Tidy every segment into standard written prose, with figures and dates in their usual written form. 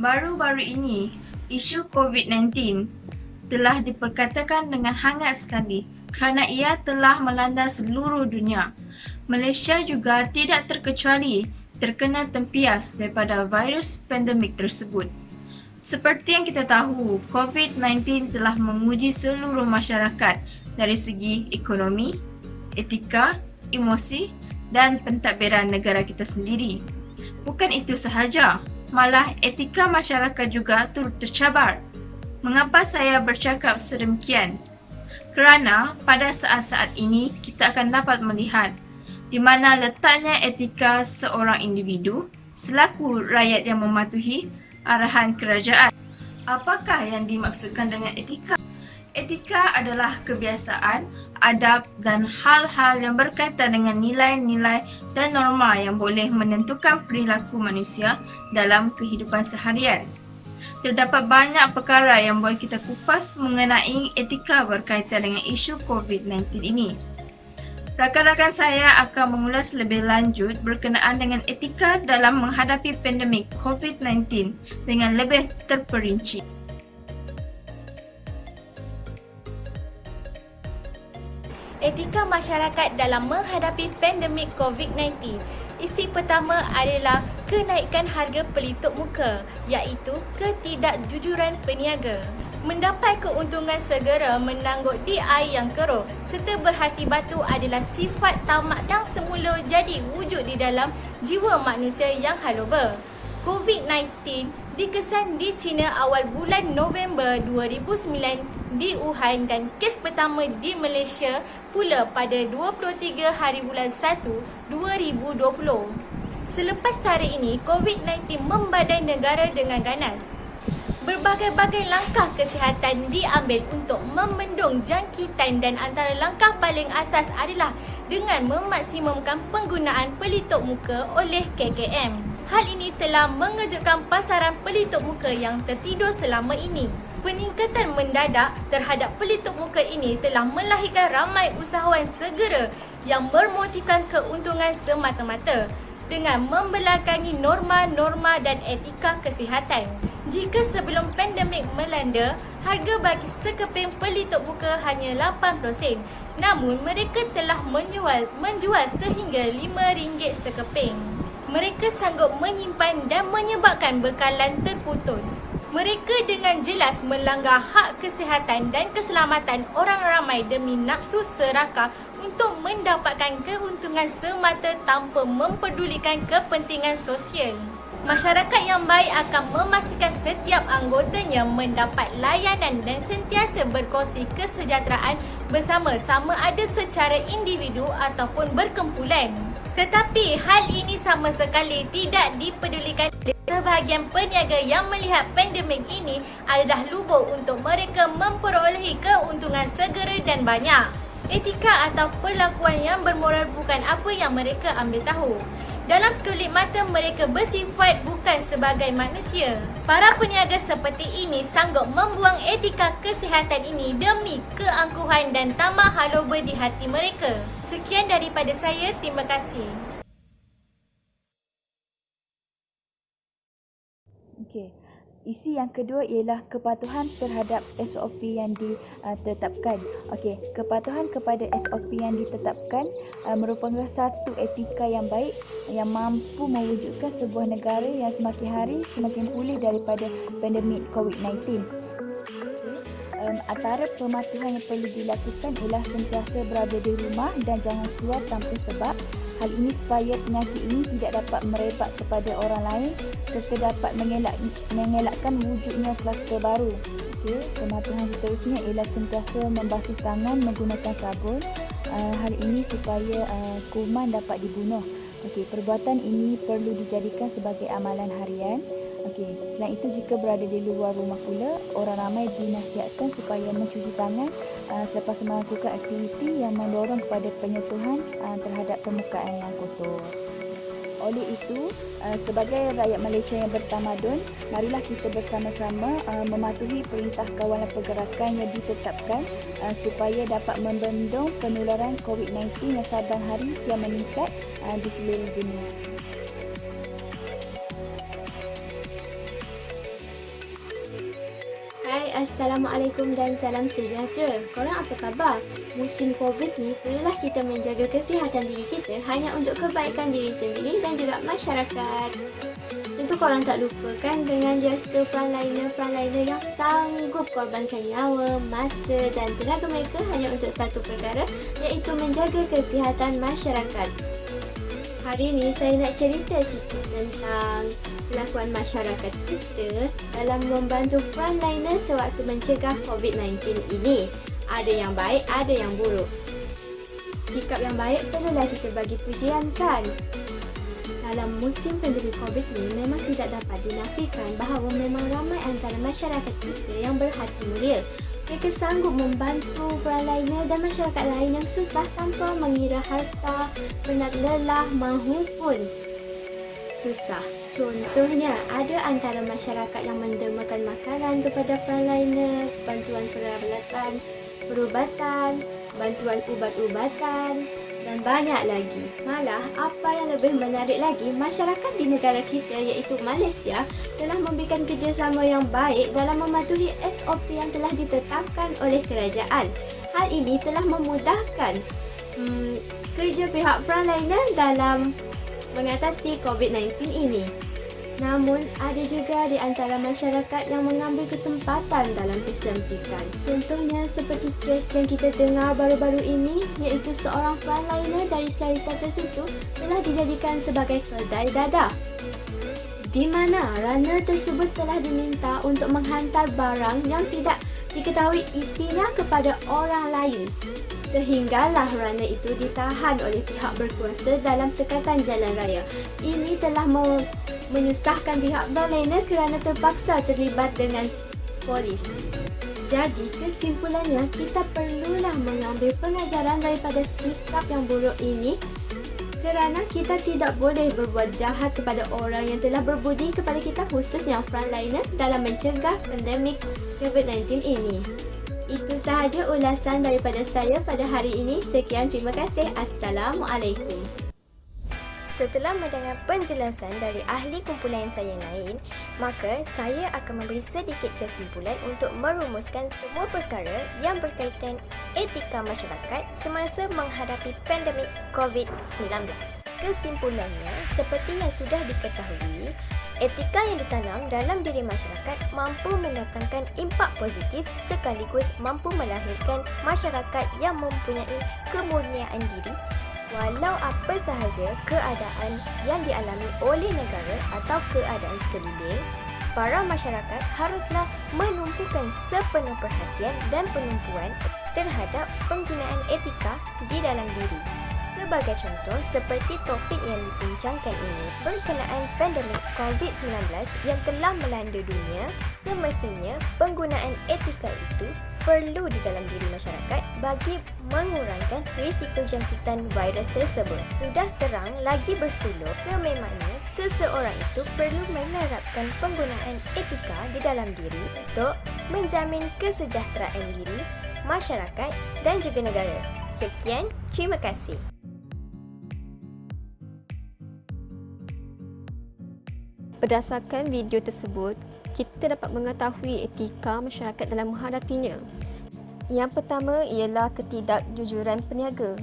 Baru-baru ini, isu COVID-19 telah diperkatakan dengan hangat sekali kerana ia telah melanda seluruh dunia. Malaysia juga tidak terkecuali terkena tempias daripada virus pandemik tersebut. Seperti yang kita tahu, COVID-19 telah menguji seluruh masyarakat dari segi ekonomi, etika, emosi dan pentadbiran negara kita sendiri. Bukan itu sahaja, malah etika masyarakat juga turut tercabar. Mengapa saya bercakap sedemikian? Kerana pada saat-saat ini kita akan dapat melihat di mana letaknya etika seorang individu selaku rakyat yang mematuhi arahan kerajaan. Apakah yang dimaksudkan dengan etika? Etika adalah kebiasaan, adab dan hal-hal yang berkaitan dengan nilai-nilai dan norma yang boleh menentukan perilaku manusia dalam kehidupan seharian. Terdapat banyak perkara yang boleh kita kupas mengenai etika berkaitan dengan isu COVID-19 ini. Rakan-rakan saya akan mengulas lebih lanjut berkenaan dengan etika dalam menghadapi pandemik COVID-19 dengan lebih terperinci. Etika masyarakat dalam menghadapi pandemik COVID-19. Isi pertama adalah kenaikan harga pelitup muka, iaitu ketidakjujuran peniaga. Mendapat keuntungan segera menangguk di air yang keruh serta berhati batu adalah sifat tamak yang semula jadi wujud di dalam jiwa manusia yang haluba. COVID-19 dikesan di China awal bulan November 2009 di Wuhan dan kes pertama di Malaysia pula pada 23 hari bulan 1 2020. Selepas tarikh ini, COVID-19 membadai negara dengan ganas. Berbagai-bagai langkah kesihatan diambil untuk membendung jangkitan dan antara langkah paling asas adalah dengan memaksimumkan penggunaan pelitup muka oleh KKM. Hal ini telah mengejutkan pasaran pelitup muka yang tertidur selama ini. Peningkatan mendadak terhadap pelitup muka ini telah melahirkan ramai usahawan segera yang bermotifkan keuntungan semata-mata dengan membelakangi norma-norma dan etika kesihatan. Jika sebelum pandemik melanda, harga bagi sekeping pelitup muka hanya 80 sen. Namun mereka telah menjual sehingga RM5 sekeping. Mereka sanggup menyimpan dan menyebabkan bekalan terputus. Mereka dengan jelas melanggar hak kesihatan dan keselamatan orang ramai demi nafsu serakah untuk mendapatkan keuntungan semata tanpa mempedulikan kepentingan sosial. Masyarakat yang baik akan memastikan setiap anggotanya mendapat layanan dan sentiasa berkongsi kesejahteraan bersama sama ada secara individu ataupun berkumpulan. Tetapi hal ini sama sekali tidak dipedulikan oleh sebahagian peniaga yang melihat pandemik ini adalah lubuk untuk mereka memperolehi keuntungan segera dan banyak. Etika atau perlakuan yang bermoral bukan apa yang mereka ambil tahu. Dalam sekelip mata mereka bersifat bukan sebagai manusia. Para peniaga seperti ini sanggup membuang etika kesihatan ini demi keangkuhan dan tamak haluba di hati mereka. Sekian daripada saya, terima kasih. Okey. Isi yang kedua ialah kepatuhan terhadap SOP yang ditetapkan. Okey, kepatuhan kepada SOP yang ditetapkan merupakan satu etika yang baik yang mampu mewujudkan sebuah negara yang semakin hari semakin pulih daripada pandemik COVID-19. Antara pematuhan yang perlu dilakukan ialah sentiasa berada di rumah dan jangan keluar tanpa sebab. Hal ini supaya penyakit ini tidak dapat merebak kepada orang lain serta dapat mengelakkan wujudnya kluster baru. Okey, pematuhan seterusnya ialah sentiasa membasuh tangan menggunakan sabun. Hal ini supaya kuman dapat dibunuh. Okey, perbuatan ini perlu dijadikan sebagai amalan harian. Okey, selain itu jika berada di luar rumah pula, orang ramai dinasihatkan supaya mencuci tangan selepas melakukan aktiviti yang mendorong kepada penyentuhan terhadap permukaan yang kotor. Oleh itu, sebagai rakyat Malaysia yang bertamadun, marilah kita bersama-sama mematuhi perintah kawalan pergerakan yang ditetapkan supaya dapat membendung penularan COVID-19 yang saban hari yang meningkat di seluruh dunia. Assalamualaikum dan salam sejahtera. Korang apa khabar? Musim COVID ni, perlulah kita menjaga kesihatan diri kita hanya untuk kebaikan diri sendiri dan juga masyarakat. Tentu korang tak lupakan dengan jasa frontliner yang sanggup korbankan nyawa, masa dan tenaga mereka hanya untuk satu perkara, iaitu menjaga kesihatan masyarakat. Hari ni saya nak cerita sikit tentang kelakuan masyarakat kita dalam membantu frontliner sewaktu mencegah COVID-19 ini. Ada yang baik, ada yang buruk. Sikap yang baik perlulah kita bagi pujian kan? Dalam musim pandemik COVID ni memang tidak dapat dinafikan bahawa memang ramai antara masyarakat kita yang berhati mulia. Mereka sanggup membantu frontliner dan masyarakat lain yang susah tanpa mengira harta, penat lelah maupun susah. Contohnya, ada antara masyarakat yang mendermakan makanan kepada frontliner, bantuan peralatan perubatan, bantuan ubat-ubatan dan banyak lagi. Malah, apa yang lebih menarik lagi, masyarakat di negara kita iaitu Malaysia telah memberikan kerjasama yang baik dalam mematuhi SOP yang telah ditetapkan oleh kerajaan. Hal ini telah memudahkan kerja pihak frontliner dalam mengatasi COVID-19 ini. Namun, ada juga di antara masyarakat yang mengambil kesempatan dalam kesempitan. Contohnya seperti kes yang kita dengar baru-baru ini, iaitu seorang frontliner dari syarikat tertentu telah dijadikan sebagai kedai dadah, di mana runner tersebut telah diminta untuk menghantar barang yang tidak diketahui isinya kepada orang lain. Sehinggalah runner itu ditahan oleh pihak berkuasa dalam sekatan jalan raya. Ini telah menyusahkan pihak frontliner kerana terpaksa terlibat dengan polis. Jadi kesimpulannya, kita perlulah mengambil pengajaran daripada sikap yang buruk ini kerana kita tidak boleh berbuat jahat kepada orang yang telah berbudi kepada kita, khususnya frontliner dalam mencegah pandemik COVID-19 ini. Itu sahaja ulasan daripada saya pada hari ini. Sekian, terima kasih. Assalamualaikum. Setelah mendengar penjelasan dari ahli kumpulan saya yang lain, maka saya akan memberi sedikit kesimpulan untuk merumuskan semua perkara yang berkaitan etika masyarakat semasa menghadapi pandemik COVID-19. Kesimpulannya, seperti yang sudah diketahui, etika yang ditanam dalam diri masyarakat mampu mendatangkan impak positif sekaligus mampu melahirkan masyarakat yang mempunyai kemurnian diri. Walau apa sahaja keadaan yang dialami oleh negara atau keadaan sekeliling, para masyarakat haruslah menumpukan sepenuh perhatian dan penumpuan terhadap penggunaan etika di dalam diri. Sebagai contoh, seperti topik yang dibincangkan ini berkenaan pandemik COVID-19 yang telah melanda dunia, semestinya penggunaan etika itu perlu di dalam diri masyarakat bagi mengurangkan risiko jangkitan virus tersebut. Sudah terang lagi bersulur, sememangnya seseorang itu perlu menerapkan penggunaan etika di dalam diri untuk menjamin kesejahteraan diri, masyarakat dan juga negara. Sekian, terima kasih. Berdasarkan video tersebut, kita dapat mengetahui etika masyarakat dalam menghadapinya. Yang pertama ialah ketidakjujuran peniaga.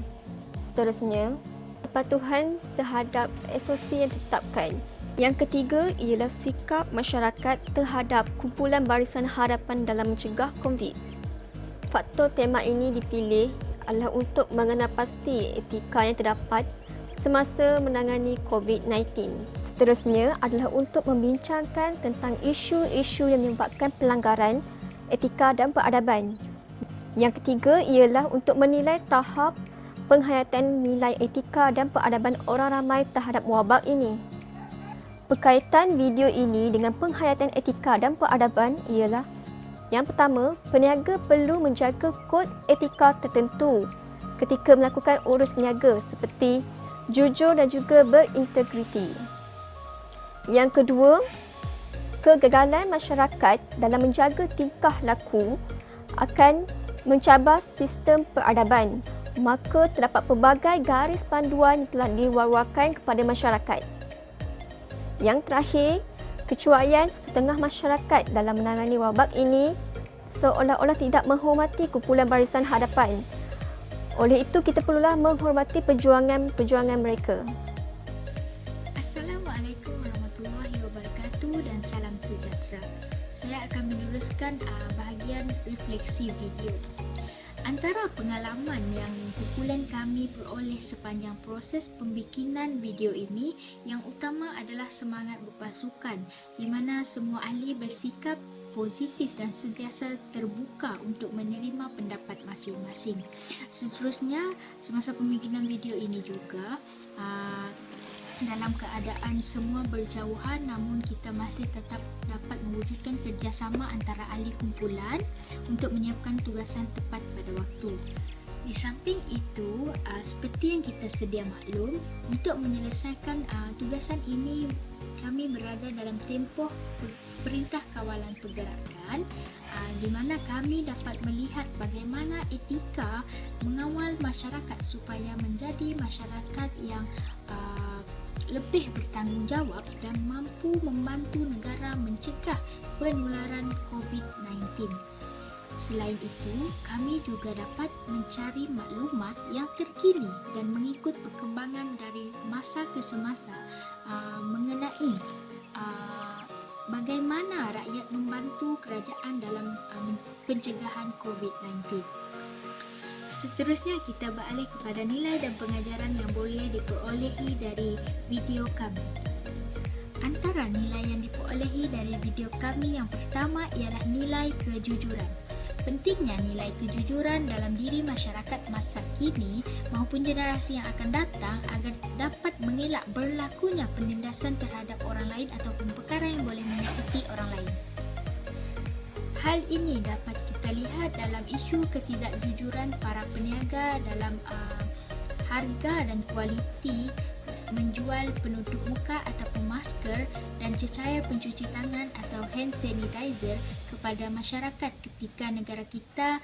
Seterusnya, kepatuhan terhadap SOP yang ditetapkan. Yang ketiga ialah sikap masyarakat terhadap kumpulan barisan harapan dalam mencegah COVID. Faktor tema ini dipilih adalah untuk mengenal pasti etika yang terdapat semasa menangani COVID-19. Seterusnya adalah untuk membincangkan tentang isu-isu yang menyebabkan pelanggaran etika dan peradaban. Yang ketiga ialah untuk menilai tahap penghayatan nilai etika dan peradaban orang ramai terhadap wabak ini. Berkaitan video ini dengan penghayatan etika dan peradaban ialah: yang pertama, peniaga perlu menjaga kod etika tertentu ketika melakukan urus niaga seperti jujur dan juga berintegriti. Yang kedua, kegagalan masyarakat dalam menjaga tingkah laku akan mencabar sistem peradaban. Maka terdapat pelbagai garis panduan yang telah diwar-warkan kepada masyarakat. Yang terakhir, kecuaian setengah masyarakat dalam menangani wabak ini seolah-olah tidak menghormati kumpulan barisan hadapan. Oleh itu, kita perlulah menghormati perjuangan mereka. Assalamualaikum warahmatullahi wabarakatuh dan salam sejahtera. Saya akan meneruskan bahagian refleksi video. Antara pengalaman yang kumpulan kami peroleh sepanjang proses pembikinan video ini, yang utama adalah semangat berpasukan di mana semua ahli bersikap positif dan sentiasa terbuka untuk menerima pendapat masing-masing. Seterusnya, semasa pembikinan video ini juga dalam keadaan semua berjauhan, namun kita masih tetap dapat mewujudkan kerjasama antara ahli kumpulan untuk menyiapkan tugasan tepat pada waktu. Di samping itu, seperti yang kita sedia maklum, untuk menyelesaikan tugasan ini, kami berada dalam tempoh Perintah Kawalan Pergerakan, di mana kami dapat melihat bagaimana etika mengawal masyarakat supaya menjadi masyarakat yang lebih bertanggungjawab dan mampu membantu negara mencegah penularan COVID-19. Selain itu, kami juga dapat mencari maklumat yang terkini dan mengikut perkembangan dari masa ke semasa mengenai bagaimana rakyat membantu kerajaan dalam pencegahan COVID-19. Seterusnya, kita beralih kepada nilai dan pengajaran yang boleh diperolehi dari video kami. Antara nilai yang diperolehi dari video kami yang pertama ialah nilai kejujuran. Pentingnya nilai kejujuran dalam diri masyarakat masa kini maupun generasi yang akan datang agar dapat mengelak berlakunya penindasan terhadap orang lain ataupun perkara yang boleh menyakiti orang lain. Hal ini dapat kita lihat dalam isu ketidakjujuran para peniaga dalam harga dan kualiti menjual penutup muka ataupun masker dan cecair pencuci tangan atau hand sanitizer kepada masyarakat ketika negara kita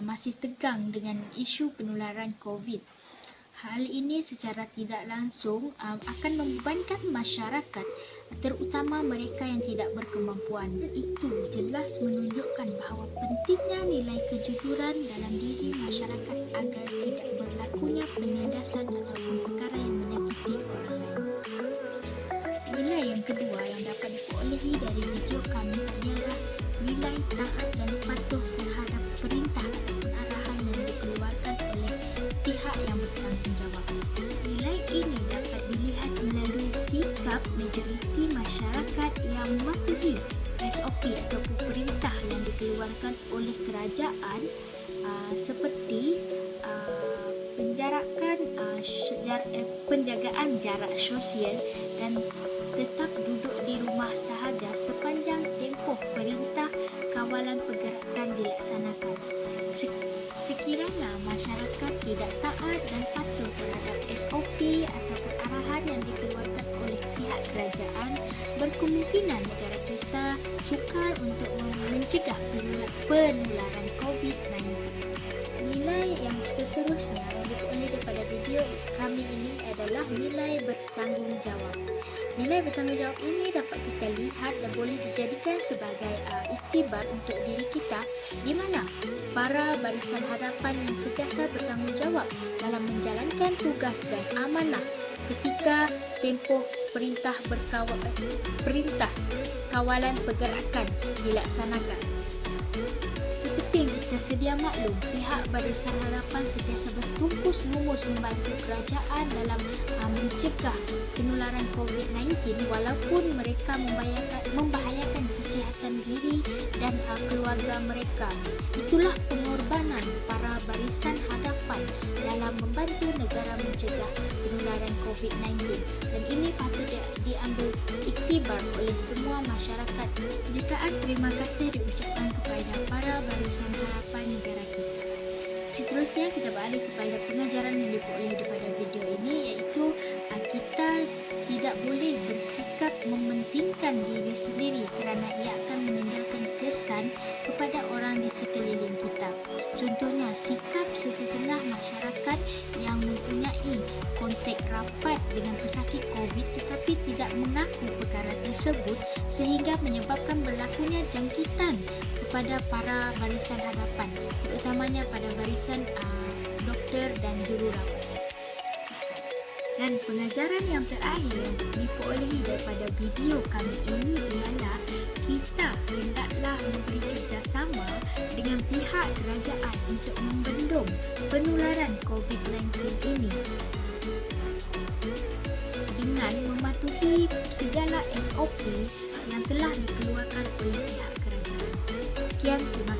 masih tegang dengan isu penularan COVID. Hal ini secara tidak langsung akan membebankan masyarakat, terutama mereka yang tidak berkemampuan. Itu jelas menunjukkan bahawa pentingnya nilai kejujuran dalam diri masyarakat agar tidak berlakunya penindasan ataupun perkara yang menyakiti orang lain. Nilai yang kedua yang dapat diperolehi dari video kami ialah nilai taat dan patuh terhadap perintah ataupun arahan yang dikeluarkan oleh pihak yang bertanggungjawab. Nilai ini dapat dilihat melalui sikap majoriti masyarakat yang mematuhi SOP ataupun perintah yang dikeluarkan oleh kerajaan seperti penjagaan jarak sosial dan tetap duduk di rumah sahaja sepanjang tempoh perintah kawalan pergerakan dilaksanakan. Sekiranya masyarakat tidak taat dan patuh terhadap SOP ataupun arahan yang dikeluarkan oleh pihak kerajaan, berkemungkinan negara kita sukar untuk mencegah penularan COVID-19. Nilai yang seterusnya yang diperoleh daripada video kami ini adalah nilai bertanggungjawab. Nilai bertanggungjawab ini dapat kita lihat dan boleh dijadikan sebagai iktibar untuk diri kita, di mana para barisan hadapan yang sentiasa bertanggungjawab dalam menjalankan tugas dan amanah ketika tempoh perintah kawalan pergerakan dilaksanakan. Seperti yang kita sedia maklum, pihak Barisan Hadapan sentiasa bertungkus lumus membantu kerajaan dalam mencegah penularan COVID-19 walaupun mereka membahayakan kesihatan diri dan keluarga mereka. Itulah pengorbanan para Barisan Hadapan dalam membantu negara mencegah penularan COVID-19 dan ini patut diambil iktibar oleh semua masyarakat. Jutaan terima kasih diucapkan kepada para Barisan Harapan negara kita. Seterusnya kita beralih kepada pengajaran yang diperoleh daripada video ini, iaitu kita tidak boleh bersikap mementingkan diri sendiri kerana ia akan meninggalkan kesan kepada orang di sekeliling kita. Contohnya, sikap sesetengah masyarakat yang mempunyai kontak rapat dengan pesakit COVID tetapi tidak mengaku perkara tersebut sehingga menyebabkan berlakunya jangkitan kepada para barisan hadapan, terutamanya pada barisan doktor dan jururawat. Dan pengajaran yang terakhir yang diperolehi daripada video kami ini ialah kita hendaklah memberi kerjasama dengan pihak kerajaan untuk membendung penularan COVID-19 ini dengan mematuhi segala SOP yang telah dikeluarkan oleh pihak kerajaan. Sekian, terima